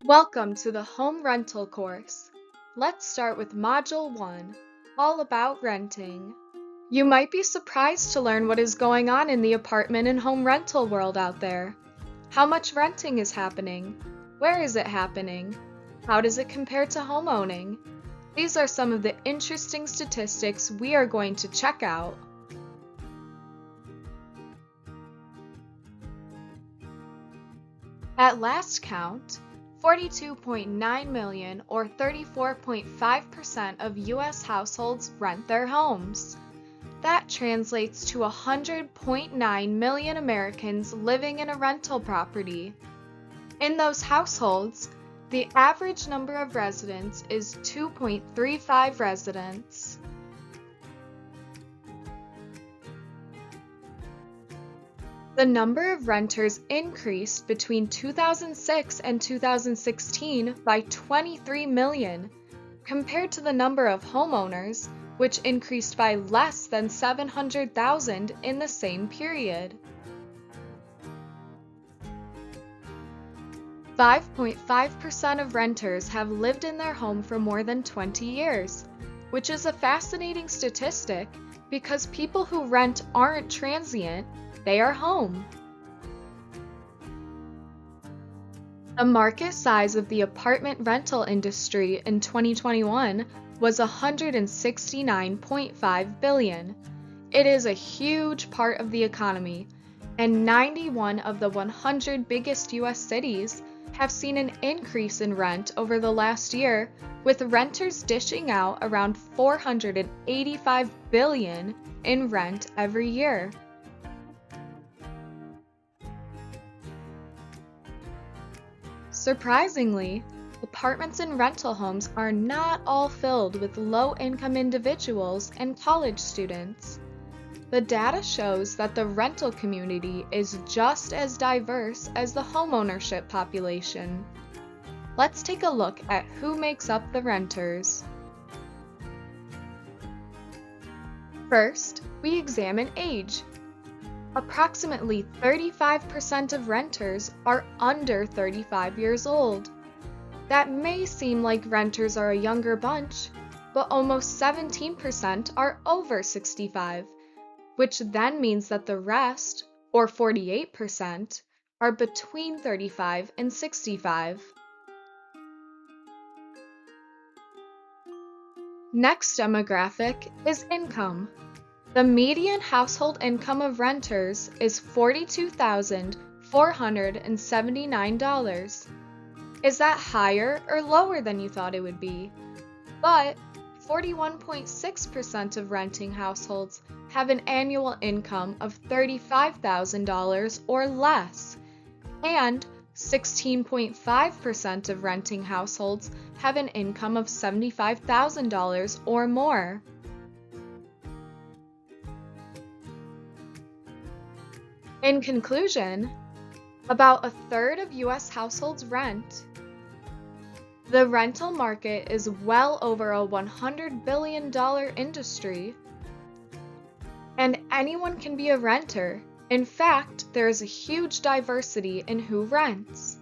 Welcome to the Home Rental course. Let's start with Module 1, all about renting. You might be surprised to learn what is going on in the apartment and home rental world out there. How much renting is happening? Where is it happening? How does it compare to home owning? These are some of the interesting statistics we are going to check out. At last count, 42.9 million or 34.5% of U.S. households rent their homes. That translates to 100.9 million Americans living in a rental property. In those households, the average number of residents is 2.35 residents. The number of renters increased between 2006 and 2016 by 23 million, compared to the number of homeowners, which increased by less than 700,000 in the same period. 5.5% of renters have lived in their home for more than 20 years, which is a fascinating statistic because people who rent aren't transient. They are home. The market size of the apartment rental industry in 2021 was $169.5 billion. It is a huge part of the economy, and 91 of the 100 biggest U.S. cities have seen an increase in rent over the last year, with renters dishing out around $485 billion in rent every year. Surprisingly, apartments and rental homes are not all filled with low-income individuals and college students. The data shows that the rental community is just as diverse as the homeownership population. Let's take a look at who makes up the renters. First, we examine age. Approximately 35% of renters are under 35 years old. That may seem like renters are a younger bunch, but almost 17% are over 65, which then means that the rest, or 48%, are between 35 and 65. Next demographic is income. The median household income of renters is $42,479. Is that higher or lower than you thought it would be? But 41.6% of renting households have an annual income of $35,000 or less, and 16.5% of renting households have an income of $75,000 or more. In conclusion, about a third of U.S. households rent. The rental market is well over a $100 billion industry, and anyone can be a renter. In fact, there is a huge diversity in who rents.